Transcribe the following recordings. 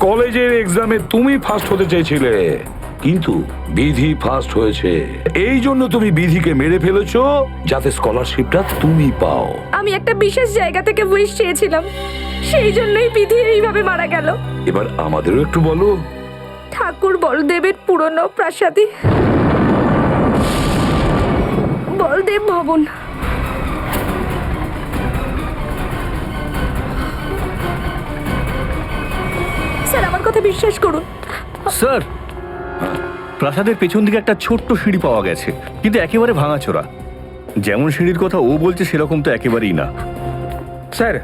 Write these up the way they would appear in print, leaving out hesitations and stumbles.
কলেজের এক্সামে তুমি ফার্স্ট হতে চেয়েছিলে, কিন্তু বিধি ফার্স্ট হয়েছে। এই জন্য তুমি বিধিকে মেরে ফেলেছো যাতে স্কলারশিপটা তুমি পাও। আমি একটা বিশেষ জায়গা থেকে উইশ চেয়েছিলাম, সেই জন্যই বিধি এইভাবে মারা গেল। এবার আমাদেরও একটু বলো। ঠাকুর বলদেবের পুরনো প্রাসাদে, বলদেব ভবন। স্যার, আমার কথা বিশ্বাস করুন। স্যার, প্রাসাদের পেছন দিকে একটা ছোট্ট সিঁড়ি পাওয়া গেছে, কিন্তু একেবারে ভাঙাচোরা। যেমন সিঁড়ির কথা ও বলছে সেরকম তো একেবারেই না। স্যার,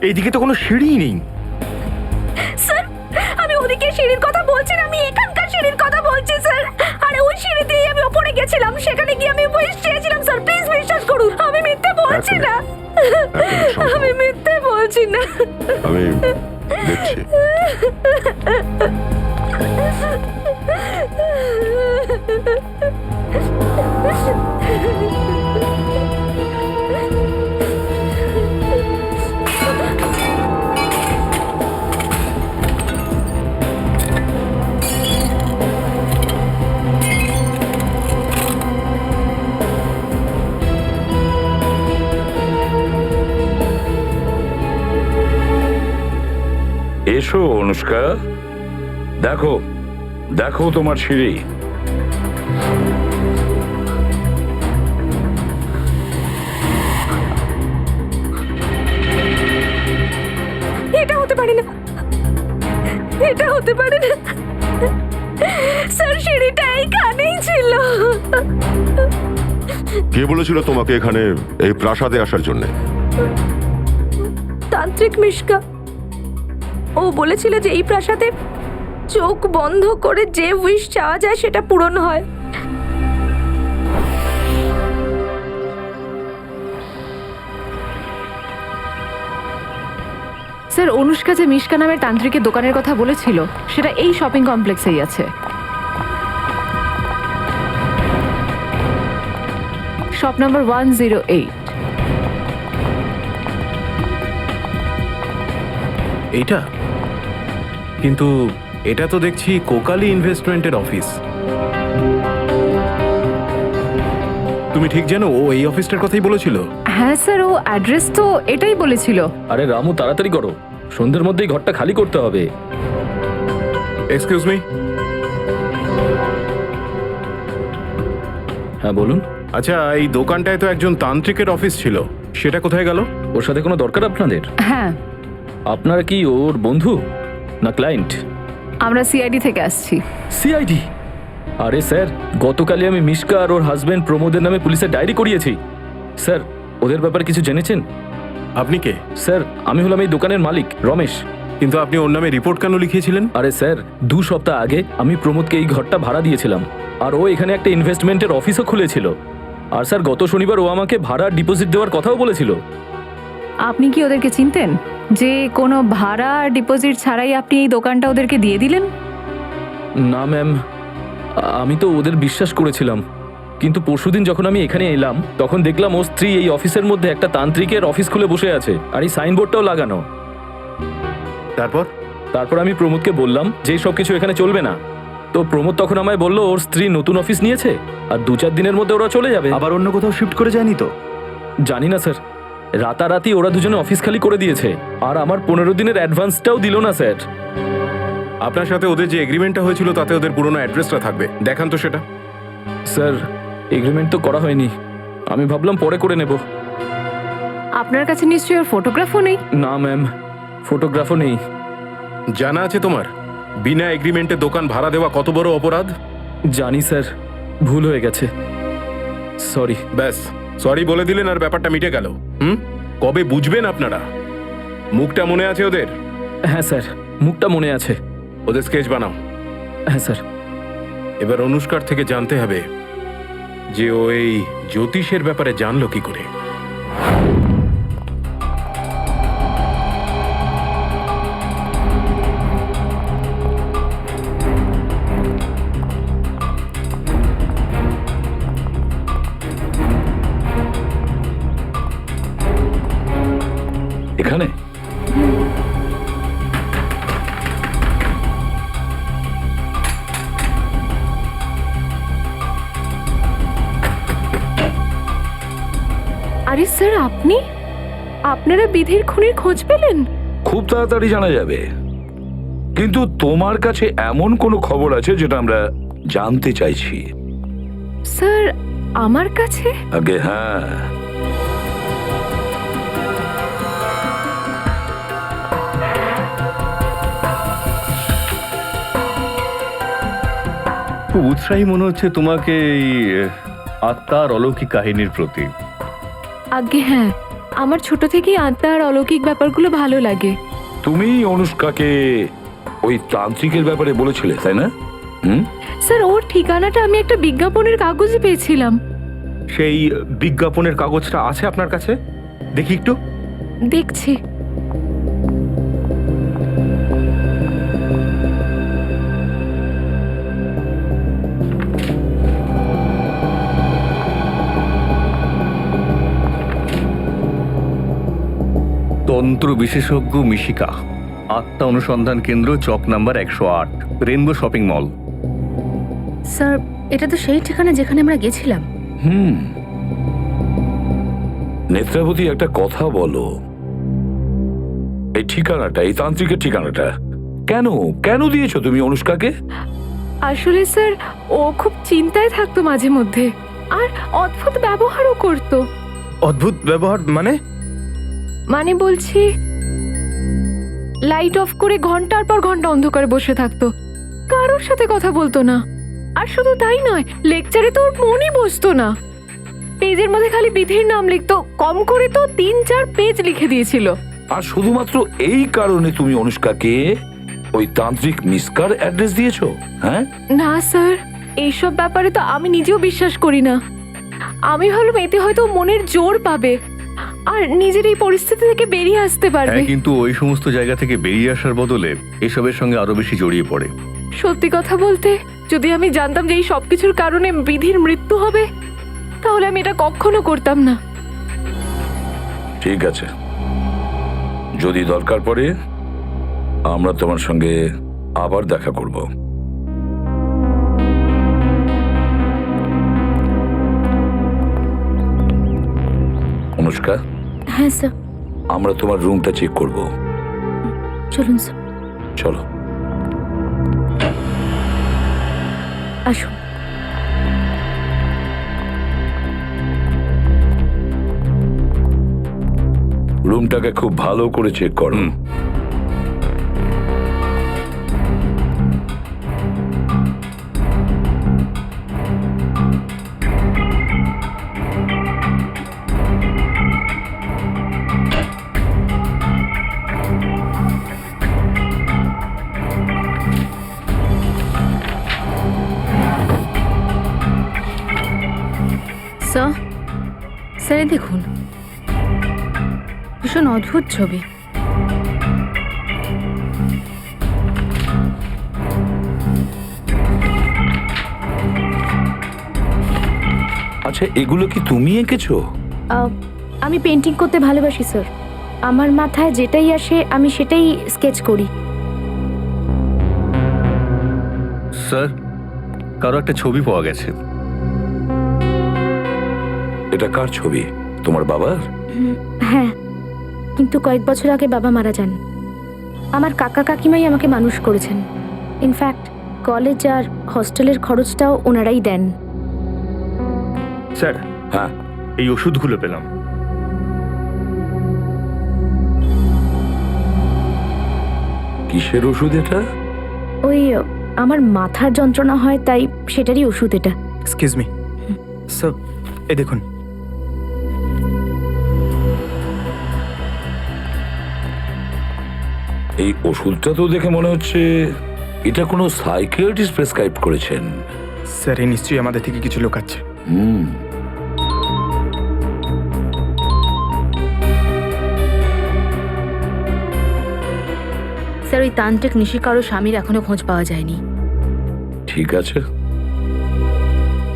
এইদিকে তো কোনো সিঁড়িই নেই। স্যার, আমি ওদিকে সিঁড়ির কথা বলছি না, আমি এখানকার সিঁড়ির কথা বলছি স্যার। আরে ওই সিঁড়ি দিয়ে আমি উপরে গেছিলাম, সেখানে গিয়ে আমি উইশ চেয়েছিলাম স্যার। প্লিজ বিশ্বাস করুন, আমি মিথ্যে বলছি না, আমি মিথ্যে বলছি না। আমি দেখছি। এসো অনুষ্কা, দেখো দেখো তোমার সিঁড়ি। এটা হতে পারে না, এটা হতে পারে না স্যার, সিঁড়িটা এইখানেই ছিল। কে বলেছিল তোমাকে এখানে এই প্রাসাদে আসার জন্য? তান্ত্রিক মিশকা। ও বলেছিল যে এই প্রাসাদে চোখ বন্ধ করে যে উইশ চাওয়া যায় সেটা পূরণ হয়। স্যার, অনুষ্কা যে মিশকা নামের তান্ত্রিকের দোকানের কথা বলেছিল সেটা এই শপিং কমপ্লেক্সেই আছে। Shop number 108। এইটা কিন্তু এটা তো দেখছি কোকালি ইনভেস্টমেন্টের অফিস। তুমি ঠিক জানো ও এই অফিসটার কথাই বলেছিল? হ্যাঁ স্যার, ও অ্যাড্রেস তো এটাই বলেছিল। আরে রামু, তাড়াতাড়ি করো, সন্ধ্যের মধ্যেই ঘরটা খালি করতে হবে। Excuse me. হ্যাঁ বলুন। আচ্ছা, এই দোকানটায় তো একজন তান্ত্রিকের অফিস ছিল, সেটা কোথায় গেল? ওর সাথে কোনো দরকার আপনাদের? হ্যাঁ, আপনারা কি ওর বন্ধু না ক্লায়েন্ট? আমরা সিআইডি থেকে আসছি। সিআইডি? আরে স্যার, গতকালই আমি মিশকা আর ওর হাজবেন্ড প্রমোদের নামে পুলিশের ডায়েরি করিয়েছি। স্যার, ওদের ব্যাপারে কিছু জেনেছেন? আপনি কে? স্যার, আমি হলাম এই দোকানের মালিক রমেশ। কিন্তু আপনি ওর নামে রিপোর্ট কেন লিখিয়েছিলেন? আরে স্যার, 2 সপ্তাহ আগে আমি প্রমোদকে এই ঘরটা ভাড়া দিয়েছিলাম, আর ও এখানে একটা ইনভেস্টমেন্টের অফিসও খুলেছিল। আর স্যার, গত শনিবার ও আমাকে ভাড়া ডিপোজিট দেওয়ার কথাও বলেছিল। আপনি কি ওদেরকে চিনতেন যে কোনো ভাড়া ডিপোজিট ছাড়াই আপনি এই দোকানটা ওদেরকে দিয়ে দিলেন? না ম্যাম, আমি তো ওদের বিশ্বাস করেছিলাম, কিন্তু পরশুদিন যখন আমি এখানে এলাম তখন দেখলাম ওর স্ত্রী এই অফিসের মধ্যে একটা তান্ত্রিকের অফিস খুলে বসে আছে, আর এই সাইনবোর্ডটাও লাগানো। তারপর আমি প্রমোদকে বললাম যে সব কিছু এখানে চলবে না। তো প্রমোদ তখন আমায় বলল ওর স্ত্রী নতুন অফিস নিয়েছে আর 2-4 দিনের মধ্যে ওরা চলে যাবে। আবার অন্য কোথাও শিফট করে যায়নি তো? জানি না স্যার, রাতারাতি ওরা দুজনে অফিস খালি করে দিয়েছে, আর আমার 15 দিনের অ্যাডভান্সটাও দিল না স্যার। আপনার সাথে ওদের যে এগ্রিমেন্টটা হয়েছিল তাতে ওদের পুরনো অ্যাড্রেসটা থাকবে, দেখান তো সেটা। স্যার, এগ্রিমেন্ট তো করা হয়নি, আমি ভাবলাম পরে করে নেব। আপনার কাছে নিশ্চয়ই ওর ফটোগ্রাফও নেই? না ম্যাম, ফটোগ্রাফও নেই। জানা আছে তোমার বিনা এগ্রিমেন্টে দোকান ভাড়া দেওয়া কত বড় অপরাধ? জানি স্যার, ভুল হয়ে গেছে, সরি। ব্যাস, সরি বলে দিলেন আর ব্যাপারটা মিটে গেল। কবে বুঝবেন আপনারা? মুখটা মনে আছে ওদের? হ্যাঁ স্যার, মুখটা মনে আছে। ওদের স্কেচ বানাও। হ্যাঁ স্যার। এবার অনুষ্কার থেকে জানতে হবে যে ও এই জ্যোতিষের ব্যাপারে জানলো কি করে। এখানে আরে স্যার, আপনারা বিধির খুনির খোঁজ পেলেন? খুব তাড়াতাড়ি জানা যাবে, কিন্তু তোমার কাছে এমন কোনো খবর আছে যেটা আমরা জানতে চাইছি? স্যার, আমার কাছে? আগে হ্যাঁ, খুব উৎসাহী মনে হচ্ছে তোমাকে এই আত্মার অলৌকিক কাহিনীর প্রতি। আগে হ্যাঁ, আমার ছোট থেকেই আত্মা আর অলৌকিক ব্যাপারগুলো ভালো লাগে। তুমি অনুষ্কাকে ওই তান্ত্রিকের ব্যাপারে বলেছিলে তাই না? স্যার, ওর ঠিকানাটা আমি একটা বিজ্ঞাপনের কাগজে পেয়েছিলাম। সেই বিজ্ঞাপনের কাগজটা আছে আপনার কাছে? দেখি একটু। দেখছি। তন্ত্র বিশেষজ্ঞ মিশিকা, আত্মা অনুসন্ধান কেন্দ্র, Chowk number 108, rainbow shopping mall. Sir, এটা তো সেই ঠিকানা যেখানে আমরা গেছিলাম। নেত্রাবতী, একটা কথা বলো, এই ঠিকানাটা, এই তান্ত্রিকের ঠিকানাটা কেন কেন দিয়েছো তুমি অনুষ্কাকে? আসলে স্যার, ও খুব চিন্তায় থাকতো মাঝে মধ্যে, আর অদ্ভুত ব্যবহারও করতো। অদ্ভুত ব্যবহার মানে বলছি, লাইট অফ করে ঘন্টার পর ঘন্টা অন্ধকারে বসে থাকতো, কারোর সাথে কথা বলতো না। আর শুধু তাই নয়, লেকচারে তো ওর মনই বসতো না। পেজের মধ্যে খালি বিধির নাম লিখতো, কম করে তো 3-4 পেজ লিখে দিয়েছিল। আর শুধুমাত্র এই কারণে তুমি অনুষ্কাকে ওই তান্ত্রিক মিসকার অ্যাড্রেস দিয়েছো? হ্যাঁ না স্যার, এইসব ব্যাপারে তো আমি নিজেও বিশ্বাস করি না। আমি ভাবলাম এতে হয়তো মনের জোর পাবে আর নিজের এই পরিস্থিতি থেকে বেরিয়ে আসতে পারবে। হ্যাঁ, কিন্তু ওই সমস্ত জায়গা থেকে বেরিয়ে আসার বদলে এসবের সঙ্গে আরো বেশি জড়িয়ে পড়ে। সত্যি কথা বলতে, যদি আমি জানতাম যে এই সবকিছুর কারণে বিধির মৃত্যু হবে, তাহলে আমি এটা কখনো করতাম না। ঠিক আছে, যদি দরকার পড়ে আমরা তোমার সঙ্গে আবার দেখা করব। অনুষ্কা, হ্যাঁ স্যার, আমরা তোমার রুমটা চেক করব। চলুন স্যার, চলো। আসুন। রুমটাকে খুব ভালো করে চেক করো। স্যার, এই দেখুন, ভীষণ অদ্ভুত ছবি। আচ্ছা, এগুলো কি তুমি এঁকেছো? আমি পেন্টিং করতে ভালোবাসি স্যার। আমার মাথায় যেটাই আসে আমি সেটাই স্কেচ করি। স্যার, কারো একটা ছবি পাওয়া গেছে। এটা কার ছবি? তোমার বাবার? হ্যাঁ, কিন্তু কয়েক বছর আগে বাবা মারা যান। আমার কাকা কাকিমাই আমাকে মানুষ করেছেন। ইনফ্যাক্ট কলেজ আর হস্টেলের খরচটাও ওনারাই দেন। স্যার, হ্যাঁ, এই ওষুধগুলো পেলাম। কিসের ওষুধ এটা? ওই আমার মাথার যন্ত্রণা হয়, তাই সেটারই ওষুধ এটা। এক্সকিউজ মি স্যার, এই দেখুন। এই ওষুধটা তো দেখে মনে হচ্ছে এটা কোনো সাইকিয়াট্রিস্ট প্রেসক্রাইব করেছেন। স্যার, এই নিশ্চয়ই আমাদের থেকে কিছু লুকাচ্ছে। স্যার, ওই তান্ত্রিক নিশিকারও স্বামীর এখনো খোঁজ পাওয়া যায়নি। ঠিক আছে,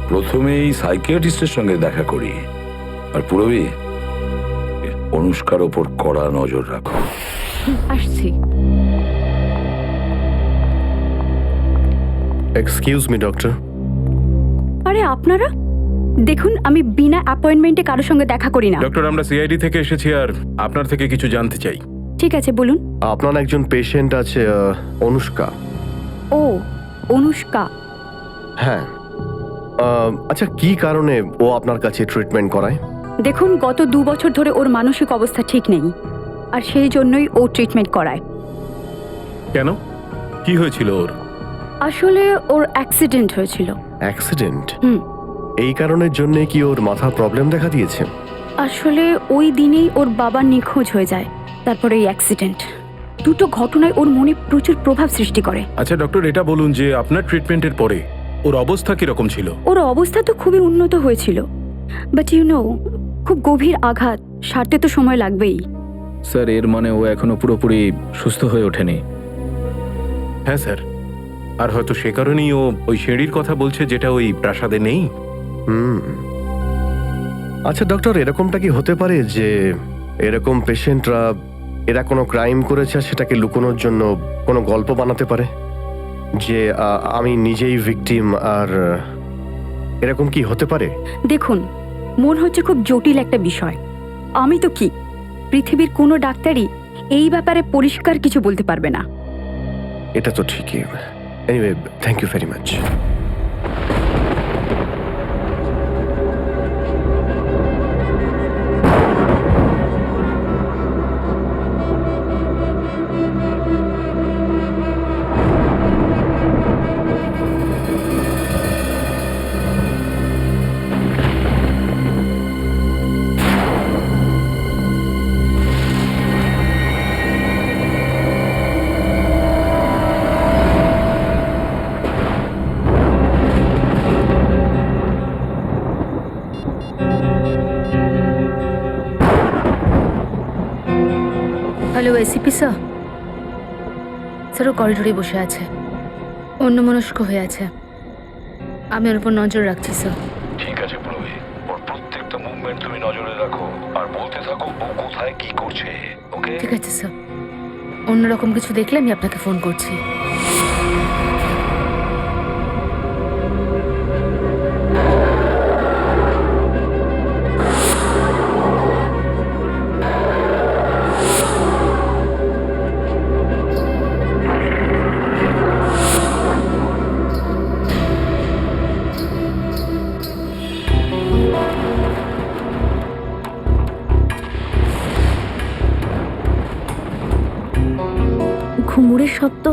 প্রথমে এই সাইকিয়াট্রিস্টের সঙ্গে দেখা করি, আর পুরোই অনুষ্কার ওপর কড়া নজর রাখো। আসছি। এক্সকিউজ মি ডক্টর, আরে আপনারা? দেখুন, আমি বিনা অ্যাপয়েন্টমেন্টে কারোর সঙ্গে দেখা করি না। ডক্টর, আমরা সিআইডি থেকে এসেছি আর আপনার থেকে কিছু জানতে চাই। ঠিক আছে, বলুন। আপনার একজন পেশেন্ট আছে অনুষ্কা। ও, অনুষ্কা। হ্যাঁ। আচ্ছা, কি কারণে ও আপনার কাছে ট্রিটমেন্ট করায়? দেখুন, গত 2 বছর ধরে ওর মানসিক অবস্থা ঠিক নেই, আর সেই জন্যই ও ট্রিটমেন্ট করায়। কেন, কি হয়েছিল ওর? আসলে ওর অ্যাক্সিডেন্ট হয়েছিল। অ্যাক্সিডেন্ট? হুম। এই কারণের জন্য কি ওর মাথা প্রবলেম দেখা দিয়েছে? আসলে ওই দিনেই ওর বাবা নিখোঁজ হয়ে যায়, তারপরে এই অ্যাক্সিডেন্ট। দুটো ঘটনায় ওর মনে প্রচুর প্রভাব সৃষ্টি করে। আচ্ছা ডক্টর, এটা বলুন যে আপনার ট্রিটমেন্টের পরে ওর অবস্থা কিরকম ছিল? ওর অবস্থা তো খুবই উন্নত হয়েছিল, বাট ইউ নো, খুব গভীর আঘাত, সারতে তো সময় লাগবেই। স্যার, এর মানে ও এখনো পুরোপুরি সুস্থ হয়ে ওঠেনি। হ্যাঁ স্যার, আর হয়তো সে কারণেই ও ওই সিঁড়ির কথা বলছে যেটা ওই প্রাসাদে নেই। আচ্ছা ডক্টর, এরকমটা কি হতে পারে যে এরকম পেশেন্টরা এরা কোনো ক্রাইম করেছে আর সেটাকে লুকোনোর জন্য কোনো গল্প বানাতে পারে যে আমি নিজেই ভিকটিম, আর এরকম কি হতে পারে? দেখুন, মনে হচ্ছে খুব জটিল একটা বিষয়। আমি তো কি, পৃথিবীর কোনো ডাক্তারই এই ব্যাপারে পরিষ্কার কিছু বলতে পারবে না। এটা তো ঠিকই। Anyway, thank you very much. Hello ACP sir. Sir, ও করিডোরে বসে আছে, অন্যমনস্ক হয়ে আছে। আমি ওর উপর নজর রাখছি স্যার। ঠিক আছে প্রবীর, ওর প্রত্যেকটা মুভমেন্ট তুমি নজরে রাখো আর বলতে থাকো ও কোথায় কি করছে। ওকে? ঠিক আছে স্যার, অন্যরকম কিছু দেখলে আমি আপনাকে ফোন করছি। ঘুঙুরের শব্দ।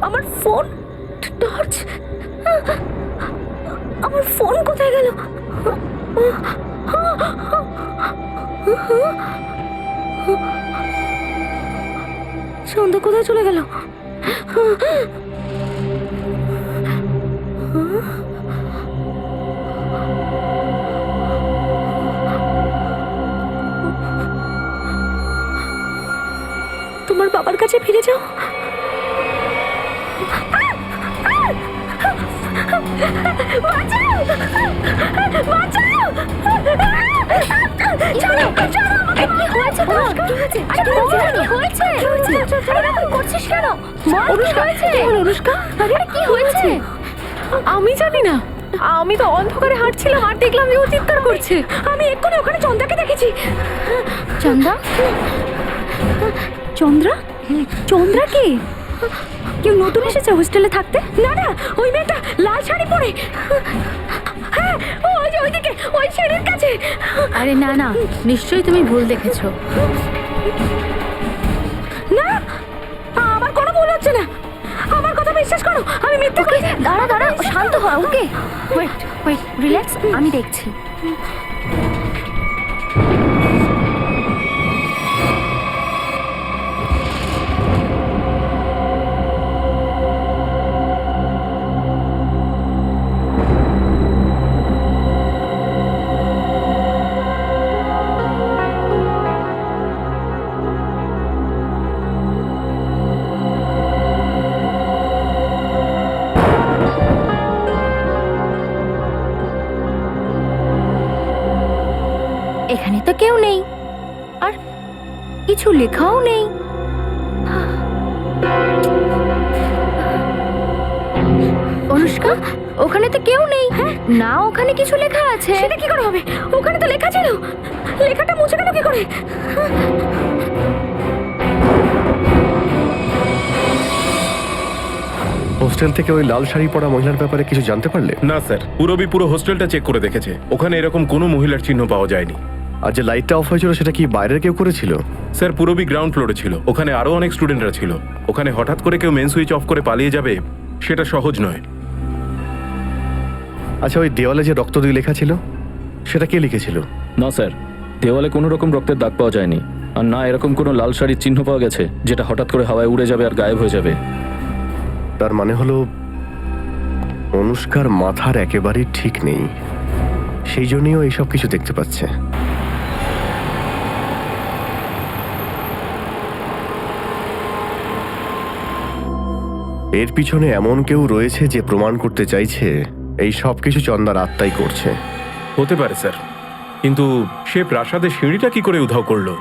আমার ফোন, টর্চ, আমার ফোন কোথায় গেল? সন্ধ্যা কোথায় চলে গেল? তোমার বাবার কাছে ফিরে যাও। বাঁচাও! বাঁচাও! ছাড়ো, ছাড়ো আমাকে! কি হয়েছে তোর? আরে বল, কি হয়েছে? এরকম করছিস কেন? বল, কি হয়েছে? কি হলো অনুষ্কা? আরে কি হয়েছে? আমি জানি না, আমি তো অন্ধকারে হাঁটছিলাম আর দেখলাম যে ও চিৎকার করছে। আমি এক্ষুনি ওখানে চন্দ্রাকে দেখেছি। চন্দ্রা? চন্দ্রা? চন্দ্রা কে? কেউ নতুন এসেছে হোস্টেলে থাকতে? না না, ওই মেয়েটা লাল শাড়ি পরে। হ্যাঁ, ওই যে ওইদিকে, ওই সিঁড়ির কাছে। আরে না না, নিশ্চয়ই তুমি ভুল দেখেছো। না, আমার কোনো ভুল হচ্ছে না। আমার কথা বিশ্বাস করো, আমি মিথ্যে বলছি। দাঁড়া দাঁড়া, শান্ত হ। ওকে, ওয়েট ওয়েট, রিল্যাক্স, আমি দেখছি। এখানে তো কেউ নেই, আর কিছু লেখাও নেই। অনুষ্কা, ওখানে তো কেউ নেই। না, ওখানে কিছু লেখা আছে। সেটা কি করে হবে? ওখানে তো লেখা ছিল। লেখাটা মুছে গেল কি করে? হোস্টেল থেকে ওই লাল শাড়ি পরা মহিলার ব্যাপারে কিছু জানতে পারলে? না স্যার, পুরবি পুরো হোস্টেলটা চেক করে দেখেছে, ওখানে এরকম কোনো মহিলার চিহ্ন পাওয়া যায়নি। আর যে লাইটটা অফ হয়েছিল সেটা কি বাইরের কেউ করেছিল? স্যার, পুরবি গ্রাউন্ড ফ্লোরে ছিল, ওখানে আরো অনেক স্টুডেন্টরা ছিল। ওখানে হঠাৎ করে কেউ মেন সুইচ অফ করে পালিয়ে যাবে সেটা সহজ নয়। আচ্ছা, ওই দেওয়ালে যে রক্ত দিয়ে লেখা ছিল সেটা কে লিখেছিল? না স্যার, দেওয়ালে কোনো রকম রক্তের দাগ পাওয়া যায়নি, আর না এরকম কোনো লাল শাড়ির চিহ্ন পাওয়া গেছে যেটা হঠাৎ করে হাওয়ায় উড়ে যাবে আর গায়েব হয়ে যাবে। তার মানে হলো অনুষ্কার মাথার একেবারেই ঠিক নেই, সেই জন্যই ও এইসব কিছু দেখতে পাচ্ছে। এর পিছনে এমন কেউ রয়েছে যে প্রমাণ করতে চাইছে এই সব কিছু চন্দার আত্মাই করছে। হতে পারে স্যার, কিন্তু সে প্রাসাদের সিঁড়িটা কি করে উধাও করলো?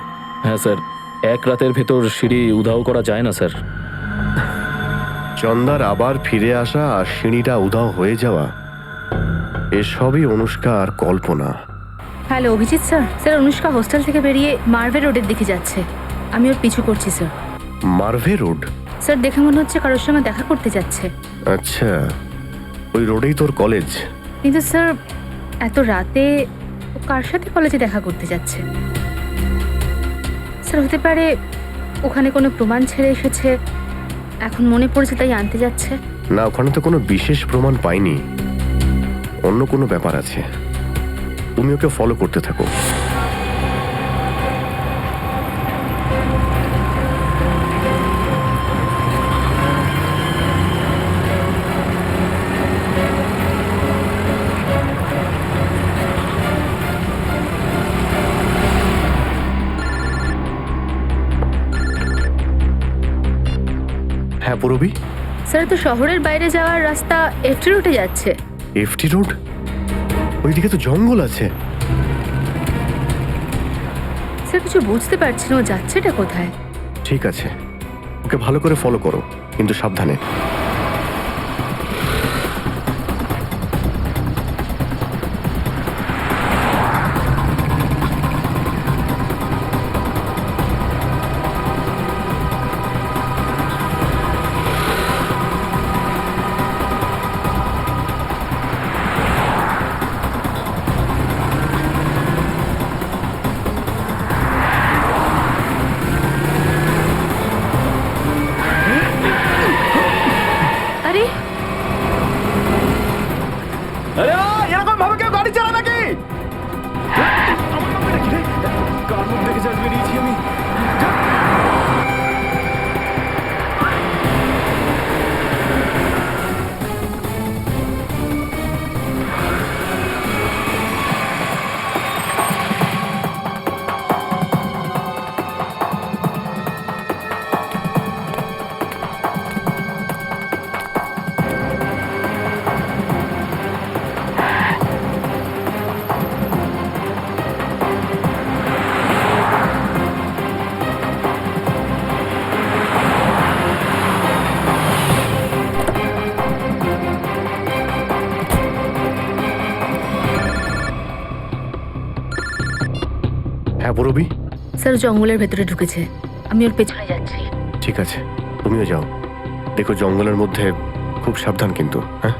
হ্যাঁ স্যার, এক রাতের ভেতর সিঁড়ি উধাও করা যায় না স্যার। চন্দার আবার ফিরে আসা আর সিঁড়িটা উধাও হয়ে যাওয়া, এসবই অনুষ্কার কল্পনা। Hello Abhijit sir. Sir, Anushka hostel থেকে বেরিয়ে মার্ভে রোডের দিকে যাচ্ছে। আমি ওর পিছু করছি স্যার। মার্ভে রোড? স্যার, দেখে মনে হচ্ছে কারোর সঙ্গে দেখা করতে যাচ্ছে। আচ্ছা, ওই রোডেই তোর কলেজ? কিন্তু স্যার, এত রাতে ও কার সাথে কলেজে দেখা করতে যাচ্ছে? স্যার, হতে পারে ওখানে কোনো প্রমাণ ছেড়ে এসেছে, এখন মনে পড়েছে তাই আনতে যাচ্ছে। না, ওখানে তো কোনো বিশেষ প্রমাণ পাইনি, অন্য কোনো ব্যাপার আছে। তুমি ওকে ফলো করতে থাকো। হ্যাঁ পুরবি? স্যার, তো শহরের বাইরে যাওয়ার রাস্তা এফটি রোডে যাচ্ছে। FT road? ওইদিকে তো জঙ্গল আছে। স্যার, কিছু বুঝতে পারছি না ও যাচ্ছেটা কোথায়। ঠিক আছে, ওকে ভালো করে ফলো করো, কিন্তু সাবধানে। হ্যাঁ পূরবী, স্যার জঙ্গলের ভেতরে ঢুকেছে, আমি ওর পেছনে যাচ্ছি। ঠিক আছে, তুমিও যাও। দেখো জঙ্গলের মধ্যে খুব সাবধান কিন্তু, হ্যাঁ?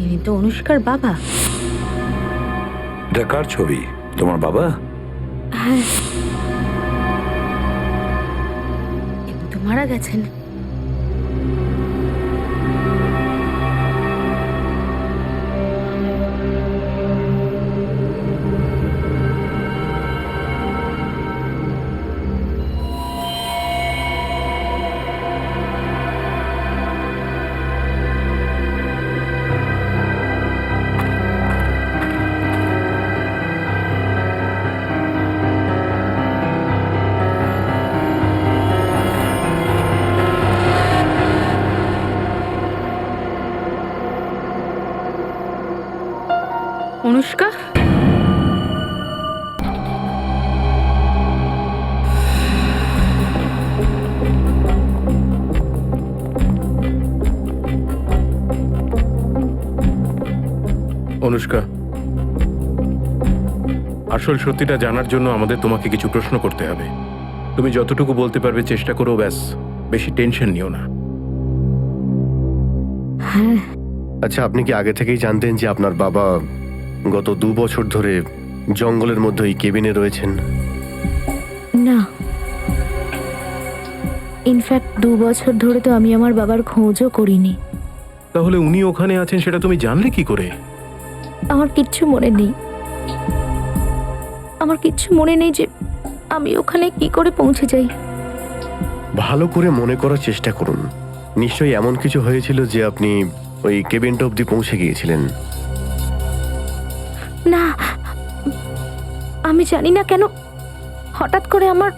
ইনি তো অনুষ্কার বাবা। এটা কার ছবি? তোমার বাবা? ইনি তো মারা গেছেন। অনুষ্কা, অনুষ্কা, আসল সত্যিটা জানার জন্য আমাদের তোমাকে কিছু প্রশ্ন করতে হবে। তুমি যতটুকু বলতে পারবে চেষ্টা করো, ব্যাস, বেশি টেনশন নিও না। আচ্ছা, আপনি কি আগে থেকেই জানতেন যে আপনার বাবা গত 2 বছর ধরে জঙ্গলের মধ্যে এই কেবিনে রয়েছেন? না, ইনফ্যাক্ট 2 বছর ধরে তো আমি আমার বাবার খোঁজও করিনি। তাহলে উনি ওখানে আছেন সেটা তুমি জানলে কি করে? আমার কিচ্ছু মনে নেই। আমার কিচ্ছু মনে নেই যে আমি ওখানে কি করে পৌঁছে যাই? ভালো করে মনে করার চেষ্টা করুন। নিশ্চয়ই এমন কিছু হয়েছিল যে আপনি ওই কেবিনটা অব্দি পৌঁছে গিয়েছিলেন। না, আমি জানি না কেন হঠাৎ করে আমার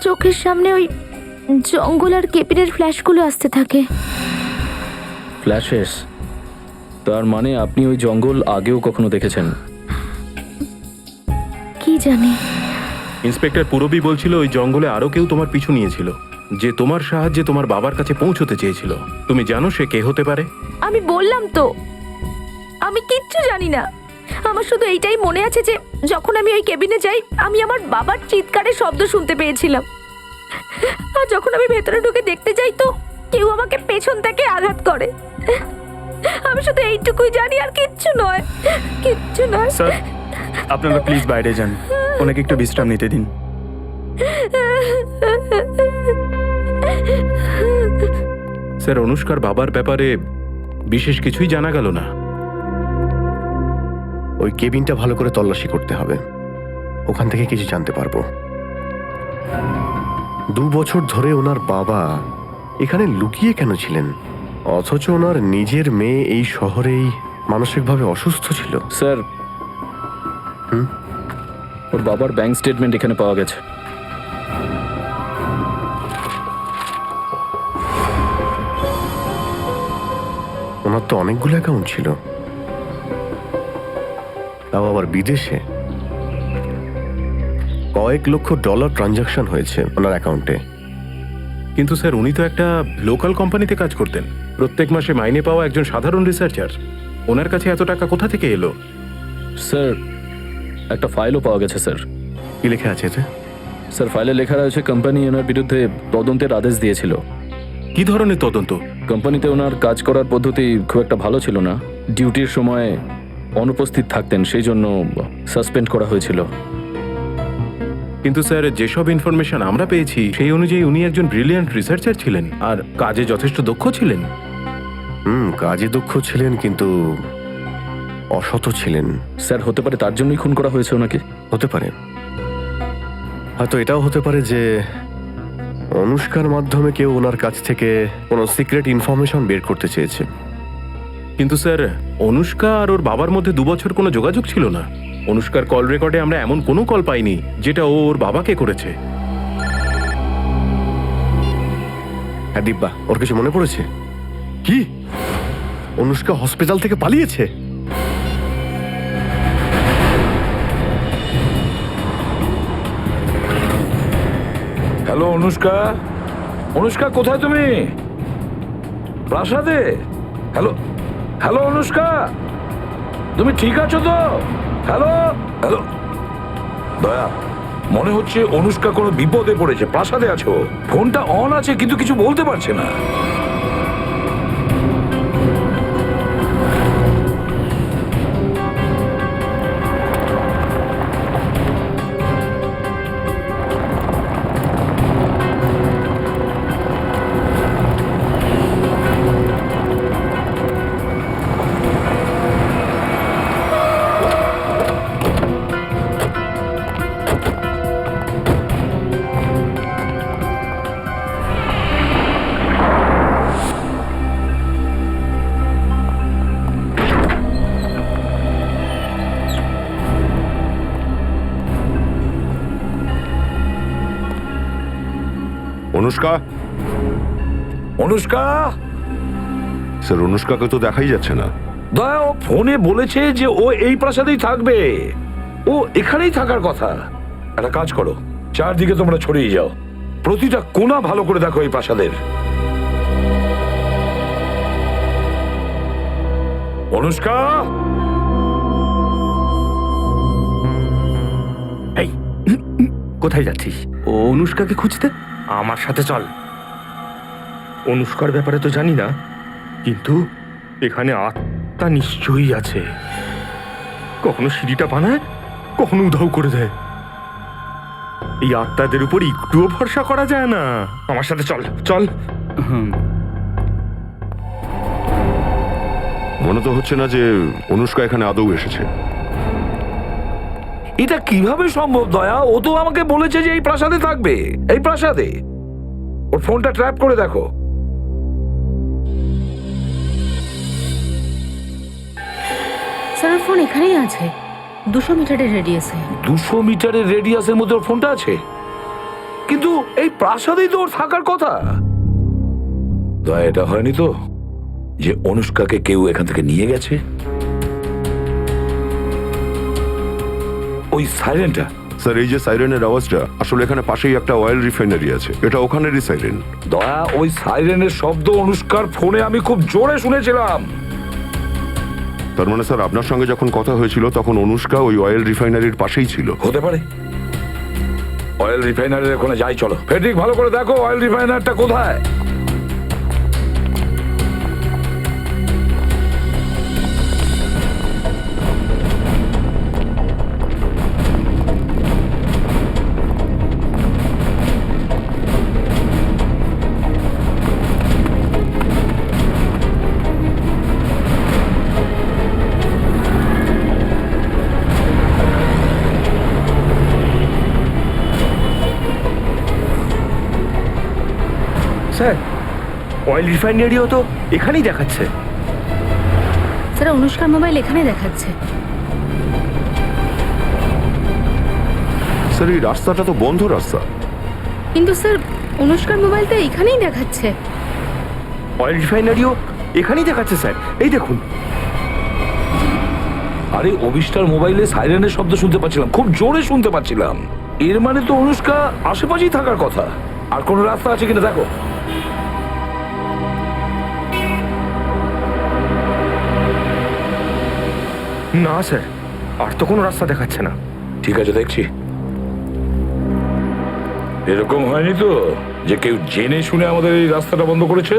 চোখের সামনে ওই জঙ্গল আর কেবিনের ফ্ল্যাশগুলো আসতে থাকে। ফ্ল্যাশেস? তার মানে আপনি ওই জঙ্গল আগেও কখনো দেখেছেন? কি জানি। ইন্সপেক্টর পুরবী বলছিল ওই জঙ্গলে আরো কেউ তোমার পিছু নিয়েছিল, যে তোমার সাহায্যে তোমার বাবার কাছে পৌঁছতে চেয়েছিল। তুমি জানো সে কে হতে পারে? আমি বললাম তো, আমি কিচ্ছু জানি না। আমার শুধু এইটাই মনে আছে যে যখন আমি ওই কেবিনে যাই আমি আমার বাবার চিৎকারের শব্দ শুনতে পেয়েছিলাম। আর যখন আমি ভেতরে ঢুকে দেখতে যাই তো কেউ আমাকে পেছন থেকে আঘাত করে। আমি শুধু এইটুকুই জানি, আর কিচ্ছু নয়, কিচ্ছু নয়। স্যার, আপনারা প্লিজ বাইরে যান, ওনাকে একটু বিশ্রাম নিতে দিন। স্যার, অনুষ্কার বাবার ব্যাপারে বিশেষ কিছুই জানা গেল না। ওই কেবিনটা ভালো করে তল্লাশি করতে হবে, ওখান থেকে কিছু জানতে পারবো। 2 বছর ধরে ওনার বাবা এখানে লুকিয়ে কেন ছিলেন, অথচ ওনার নিজের মেয়ে এই শহরেই মানসিকভাবে অসুস্থ ছিল? স্যার, ওর বাবার ব্যাংক স্টেটমেন্ট এখানে পাওয়া গেছে। ওনার তো অনেকগুলো অ্যাকাউন্ট ছিল, তাও আবার বিদেশে। কয়েক লক্ষ ডলার ট্রানজাকশন হয়েছে ওনার অ্যাকাউন্টে। কিন্তু স্যার, উনি তো একটা লোকাল কোম্পানিতে কাজ করতেন, প্রত্যেক মাসে মাইনে পাওয়া একজন সাধারণ রিসার্চার। ওনার কাছে এত টাকা কোথা থেকে এলো? স্যার, একটা ফাইলও পাওয়া গেছে স্যার। কি লেখা আছে এতে? স্যার, ফাইলে লেখা রয়েছে কোম্পানি ওনার বিরুদ্ধে তদন্তের আদেশ দিয়েছিল। কি ধরনের তদন্ত? কোম্পানিতে ওনার কাজ করার পদ্ধতি খুব একটা ভালো ছিল না, ডিউটির সময় অনুপস্থিত থাকতেন, সেই জন্য সাসপেন্ড করা হয়েছিল। কিন্তু স্যার, যেসব ইনফরমেশন আমরা পেয়েছি সেই অনুযায়ী উনি একজন ব্রিলিয়ান্ট রিসার্চার ছিলেন আর কাজে যথেষ্ট দক্ষ ছিলেন। কাজে দক্ষ ছিলেন, কিন্তু অসৎ ছিলেন। স্যার, হতে পারে তার জন্যই খুন করা হয়েছে ওনাকে। হতে পারে, হয়তো এটাও হতে পারে যে অনুষ্কার মাধ্যমে কেউ ওনার কাছ থেকে কোনো সিক্রেট ইনফরমেশন বের করতে চেয়েছে। কিন্তু স্যার, অনুষ্কা আর ওর বাবার মধ্যে 2 বছর কোনো যোগাযোগ ছিল না। অনুষ্কার কল রেকর্ডে আমরা এমন কোনো কল পাইনি যেটা ও ওর বাবাকে করেছে। হ্যাঁ দিব্যা, ওর কিছু মনে পড়েছে? কি অনুষ্কা হসপিটাল থেকে পালিয়েছে? হ্যালো অনুষ্কা, অনুষ্কা কোথায় তুমি? প্রাসাদে? হ্যালো, হ্যালো অনুষ্কা, তুমি ঠিক আছো তো? Hello, hello. দয়া, মনে হচ্ছে অনুষ্কা কোনো বিপদে পড়েছে। প্রাসাদে আছো, ফোনটা অন আছে কিন্তু কিছু বলতে পারছে না। অনুষ্কা? অনুষ্কা? স্যার, অনুষ্কাকে তো দেখাই যাচ্ছে না। দয়া, ও ফোনে বলেছে যে ও এই প্রাসাদেই থাকবে, ও এখানেই থাকার কথা। একটা কাজ করো, চারদিকে তোমরা ছড়িয়ে যাও, প্রতিটা কোণা ভালো করে দেখো এই প্রাসাদের। অনুষ্কা? এই, কোথায় যাচ্ছিস? ও অনুষ্কাকে খুঁজতে? আমার সাথে চল। অনুষ্কার ব্যাপারে তো জানি না, কিন্তু এখানে আত্মা নিশ্চয়ই আছে। কখনো সিঁড়িটা বানায়, কখনো উধাও করে দেয়। এই আত্মাদের উপর একটুও ভরসা করা যায় না। আমার সাথে চল, চল। মনে তো হচ্ছে না যে অনুষ্কা এখানে আদৌ এসেছে। এটা কিভাবে সম্ভব দয়া? ও তো আমাকে বলেছে যে এই প্রাসাদে থাকবে, এই প্রাসাদে। ওর ফোনটা ট্র্যাপ করে দেখো। স্যার ওর ফোন এখানেই আছে, 200 মিটারের রেডিয়াসে। 200 মিটারের রেডিয়াসের মধ্যে ওর ফোনটা আছে, কিন্তু এই প্রাসাদেই তো ওর থাকার কথা। দয়া, এটা হয়নি তো যে অনুষ্কাকে কেউ এখান থেকে নিয়ে গেছে? ওই সাইরেনটা। স্যার, এই যে সাইরেনের আওয়াজটা, আসলে এখানে পাশেই একটা অয়েল রিফাইনারি আছে, এটা ওখানেরই সাইরেন। দয়া, ওই সাইরেনের শব্দ অনুষ্কার ফোনে আমি খুব জোরে শুনেছিলাম। তার মানে স্যার, আপনার সঙ্গে যখন কথা হয়েছিল তখন অনুষ্কা ওই অয়েল রিফাইনারির পাশেই ছিল। হতে পারে। অয়েল রিফাইনারির ওখানে যাই, চলো। ফেডরিক, ভালো করে দেখো অয়েল রিফাইনারটা কোথায়। স্যার, অয়েল রিফাইনারিও তো এখানেই দেখাচ্ছে। স্যার অনুষ্কার মোবাইল এখানে দেখাচ্ছে। স্যার, এই রাস্তাটা তো বন্ধ রাস্তা। কিন্তু স্যার অনুষ্কার মোবাইল তো এখানেই দেখাচ্ছে। অয়েল রিফাইনারিও এখানেই দেখাচ্ছে স্যার, এই দেখুন। আরে, অভিষ্টার মোবাইলে সাইরেনের শব্দ শুনতে পাচ্ছিলাম, খুব জোরে শুনতে পাচ্ছিলাম। এর মানে তো অনুষ্কা আশেপাশেই থাকার কথা। আর কোন রাস্তা আছে কিনা দেখো। না স্যার, আর তো কোনো রাস্তা দেখাচ্ছে না। ঠিক আছে, দেখছি। এরকম হয়নি তো যে কেউ জেনে শুনে আমাদের এই রাস্তাটা বন্ধ করেছে?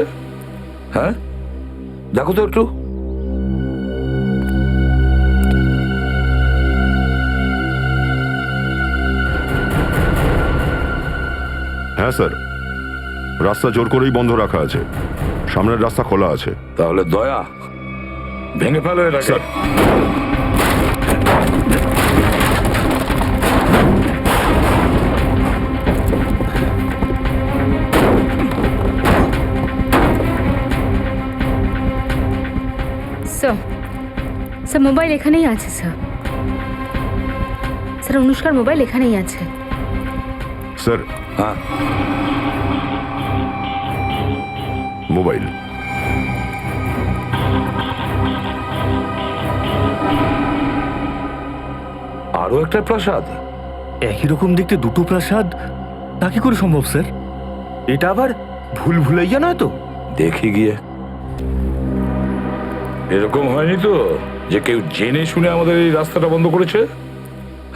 হ্যাঁ, দেখো তো একটু। হ্যাঁ স্যার, রাস্তা জোর করেই বন্ধ রাখা আছে, সামনের রাস্তা খোলা আছে। তাহলে দয়া, ভেঙে ফেলো এটাকে। স্যার, স্যার মোবাইল এখানেই আছে স্যার। স্যার অনুষ্কার মোবাইল এখানেই আছে। স্যার, হ্যাঁ, মোবাইল। আরো একটা প্রাসাদ। একই রকম দেখতে দুটো প্রাসাদ, তা কি করে সম্ভব স্যার? এটা আবার ভুল ভুলাইয়া নয় তো? দেখি গিয়ে। এরকম হয়নি তো যে কেউ জেনে শুনে আমাদের এই রাস্তাটা বন্ধ করেছে?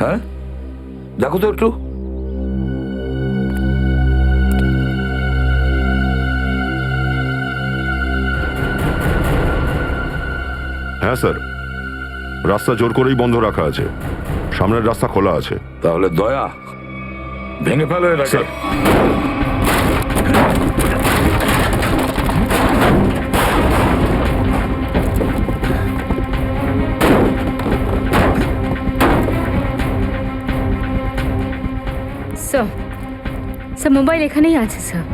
হ্যাঁ, দেখো তো একটু। হ্যাঁ স্যার, রাস্তা জোর করেই বন্ধ রাখা আছে, সামনের রাস্তা খোলা আছে। তাহলে দয়া, ভেঙে ফেলো এটাকে। স্যার, স্যার মোবাইল এখানেই আছে স্যার।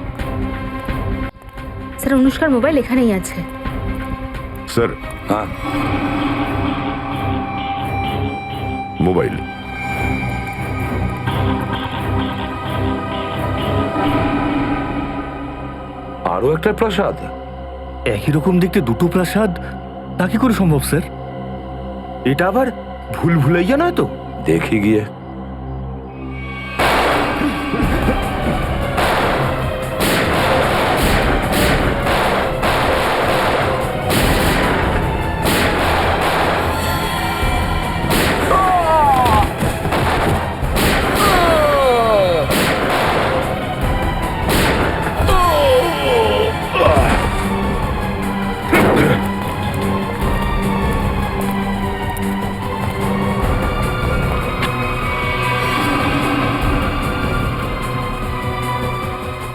স্যার অনুষ্কার মোবাইল এখানেই আছে। স্যার, হ্যাঁ, মোবাইল। আরো একটা প্রাসাদ। একই রকম দেখতে দুটো প্রাসাদ, তা কি করে সম্ভব স্যার? এটা আবার ভুল ভুলাইয়া নয় তো? দেখি গিয়ে।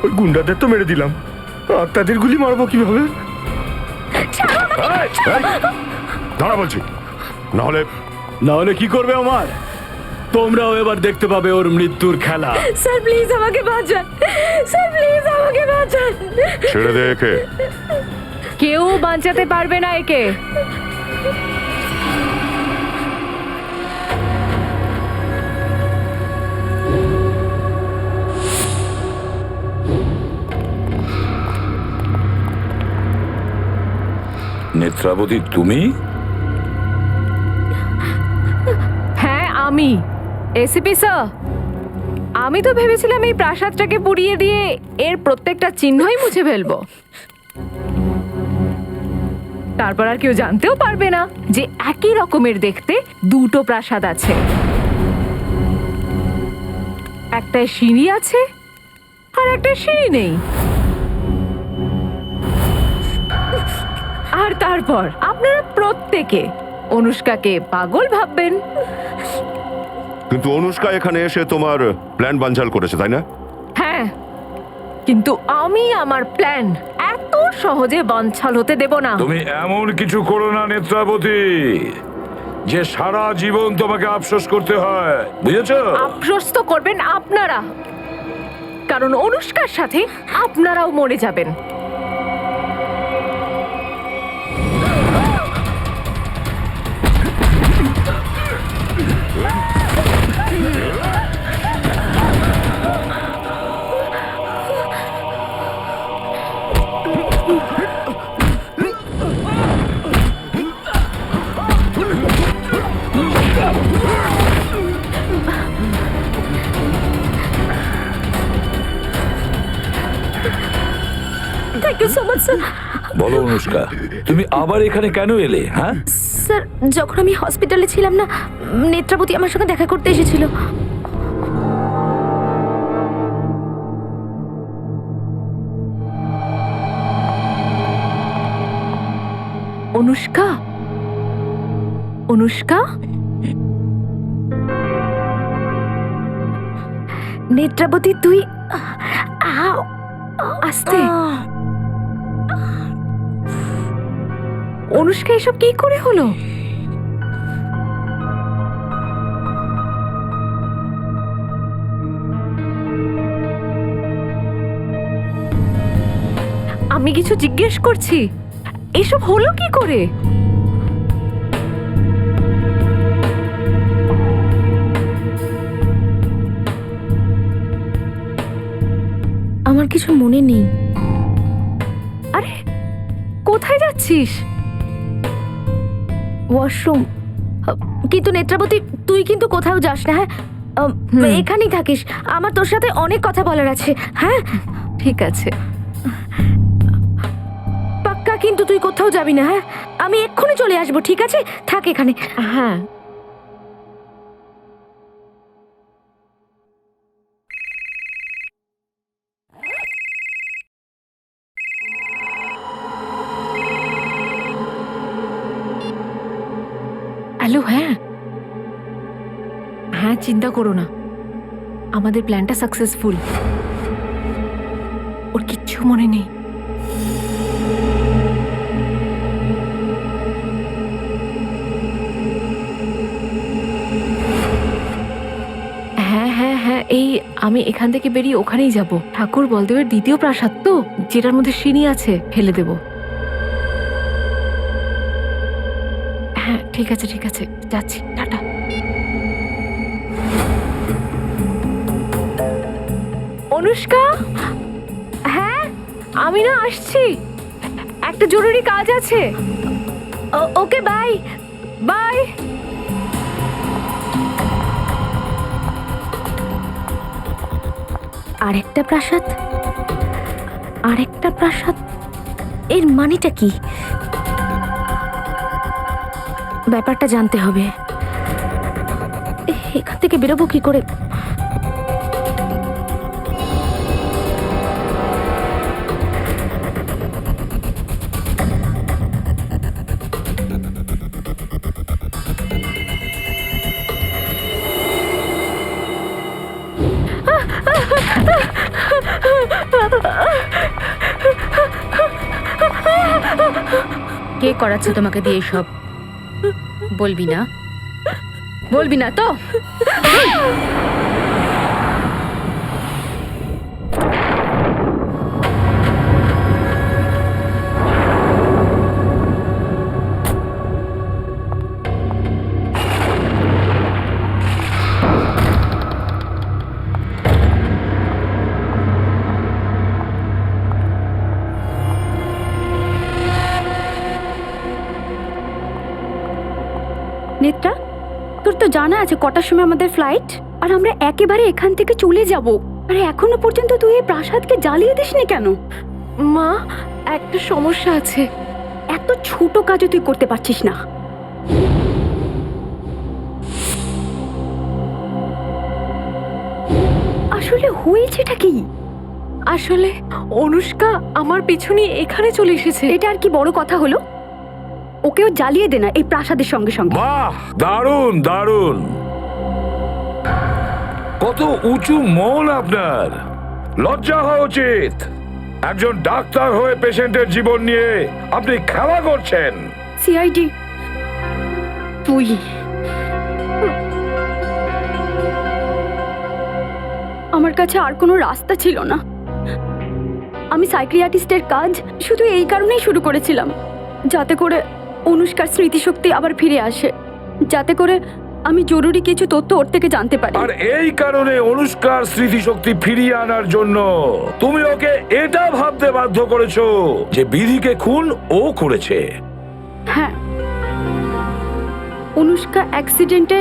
ওই গুন্ডাদের তো মেরে দিলাম, আর তাদের গুলি মারবো কিভাবে? দাঁড়া বলছি, নাহলে না হলে কি করবে আমার? তোমরাও এবার দেখতে পাবে ওর মৃত্যুর খেলা। স্যার প্লিজ আমাকে বাঁচান, স্যার প্লিজ আমাকে বাঁচান। ছেড়ে দে একে। কেউ বাঁচাতে পারবে না একে। নেত্রাবতী, তুমি? হ্যাঁ আমি। এসিপি স্যার, আমি তো ভেবেছিলাম এই প্রাসাদটাকে পুড়িয়ে দিয়ে এর প্রত্যেকটা চিহ্নই মুছে ফেলবো। তারপর আর কেউ জানতেও পারবে না যে একই রকমের দেখতে দুটো প্রাসাদ আছে। একটায় সিঁড়ি আছে আর একটা সিঁড়ি নেই। আর তারপর আপনারা প্রত্যেকে অনুষ্কাকে পাগল ভাববেন। কিন্তু অনুষ্কা এখানে এসে তোমার প্ল্যান বানচাল করেছে, তাই না? হ্যাঁ, কিন্তু আমি আমার প্ল্যান এত সহজে বানচাল হতে দেব না। তুমি এমন কিছু করো না নেত্রাবতী, যে সারা জীবন তোমাকে আফসোস করতে হয়, বুঝেছো? আফসোস তো করবেন আপনারা, কারণ অনুষ্কার সাথে আপনারাও মরে যাবেন। Thank you so much sir. বলো অনুষ্কা, তুমি আবার এখানে কেন এলে? হ্যাঁ, স্যার যখন আমি হসপিটালে ছিলাম না, নেত্রাবতী আমার সঙ্গে দেখা করতে এসেছিল। অনুষ্কা, অনুষ্কা, নেত্রাবতী তুই আস্তে। অনুষ্কা এসব কি করে হলো? আমি কিছু জিজ্ঞেস করছি, এসব হলো কি করে? আমার কিছু মনে নেই। আরে কোথায় যাচ্ছিস? ওয়াশরুম। কিন্তু নেত্রাবতী তুই কিন্তু কোথাও যাস না, হ্যাঁ? এখানেই থাকিস। আমার তোর সাথে অনেক কথা বলার আছে। হ্যাঁ ঠিক আছে। পাক্কা কিন্তু তুই কোথাও যাবি না, হ্যাঁ? আমি এক্ষুনি চলে আসবো, ঠিক আছে? থাক এখানে। হ্যাঁ, হ্যালো। হ্যাঁ হ্যাঁ, চিন্তা করো না, আমাদের প্ল্যানটা সাকসেসফুল। ওর কিচ্ছু মনে নেই। হ্যাঁ হ্যাঁ হ্যাঁ, এই আমি এখান থেকে বেরিয়ে ওখানেই যাব। ঠাকুর বলদেবের দ্বিতীয় প্রাসাদ তো, যেটার মধ্যে সিঁড়ি আছে, ফেলে দেব। হ্যাঁ ঠিক আছে ঠিক আছে, যাচ্ছি, টাটা। অনুষ্কা, হ্যাঁ আমি না আসছি, একটা জরুরি কাজ আছে। Okay bye. বাই। আরেকটা প্রাসাদ, আরেকটা প্রাসাদ, এর মানেটা কি? ব্যাপারটা জানতে হবে। এখান থেকে বেরোবো কি করে? কে করাচ্ছে তোমাকে দিয়ে সব? বলবি না, বলবি না তো? নেত্রা, তোর তো জানা আছে কটার সময় আমাদের ফ্লাইট, আর আমরা একেবারে এখান থেকে চলে যাব। আরে এখনো পর্যন্ত তুই এই প্রাসাদকে জ্বালিয়ে দিসনি কেন? মা, একটা সমস্যা আছে। এত ছোট কাজও তুই করতে পারছিস না। আসলে হয়েছেটা কি? আসলে অনুষ্কা আমার পিছু নিয়ে এখানে চলে এসেছে। এটা আর কি বড় কথা হলো? ওকেও জ্বালিয়ে দে না এই প্রাসাদের সঙ্গে সঙ্গে। বাহ, দারুণ দারুণ, কত উঁচু মন আপনার! লজ্জা হওয়া উচিত। একজন ডাক্তার হয়ে পেশেন্টের জীবন নিয়ে আপনি খেলা করছেন। সিআইডি, তুই আমার কাছে আর কোনো রাস্তা ছিল না। আমি সাইকিয়াট্রিস্টের কাজ শুধু এই কারণেই শুরু করেছিলাম, যাতে করে অনুষ্কার স্মৃতিশক্তি আবার ফিরে আসে, যাতে করে আমি জরুরি কিছু তথ্য ওর থেকে জানতে পারি। আর এই কারণে অনুষ্কার স্মৃতিশক্তি ফিরিয়ে আনার জন্য তুমি ওকে এটা ভাবতে বাধ্য করেছো যে বিধিকে খুন ও করেছে। হ্যাঁ, অনুষ্কা অ্যাক্সিডেন্টে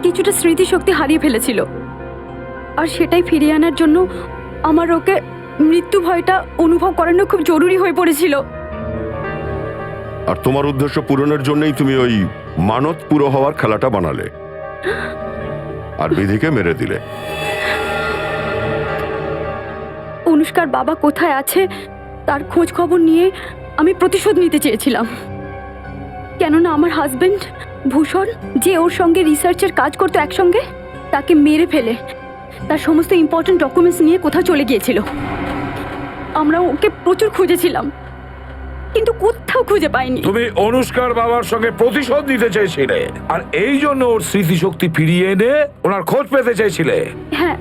কিছুটা স্মৃতিশক্তি হারিয়ে ফেলেছিল, আর সেটাই ফিরিয়ে আনার জন্য আমার ওকে মৃত্যু ভয়টা অনুভব করানো খুব জরুরি হয়ে পড়েছিল। আর তোমার উদ্দেশ্য পূরণের জন্যই তুমি ওই মানত পুরো হওয়ার খেলাটা বানালে আর বিধিকে মেরে দিলে। অনুষ্কার বাবা কোথায় আছে তার খোঁজ খবর নিয়ে আমি প্রতিশোধ নিতে চেয়েছিলাম, কেননা আমার হাজবেন্ড ভূষণ, যে ওর সঙ্গে রিসার্চের কাজ করতো একসঙ্গে, তাকে মেরে ফেলে তার সমস্ত ইম্পর্টেন্ট ডকুমেন্টস নিয়ে কোথাও চলে গিয়েছিল। আমরা ওকে প্রচুর খুঁজেছিলাম, কিন্তু কোথাও খুঁজে পাইনি। তুমি অনুষ্কার বাবার সঙ্গে প্রতিশোধ নিতে চেয়েছিলে, আর এই জন্য ওর স্মৃতিশক্তি ফিরিয়ে এনে ওনার খোঁজ পেতে চেয়েছিলে। হ্যাঁ,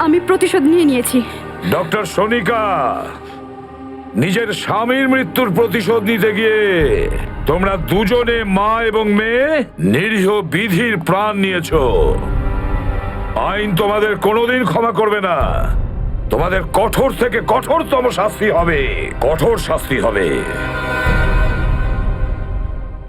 আমি প্রতিশোধ নিয়েছি। ডক্টর সোনিকা, নিজের স্বামীর মৃত্যুর প্রতিশোধ নিতে গিয়ে তোমরা দুজনে, মা এবং মেয়ে, নিরীহ বিধির প্রাণ নিয়েছো। আইন তোমাদের কোনোদিন ক্ষমা করবে না। তোমাদের কঠোর থেকে কঠোরতম শাস্তি হবে, কঠোর শাস্তি হবে।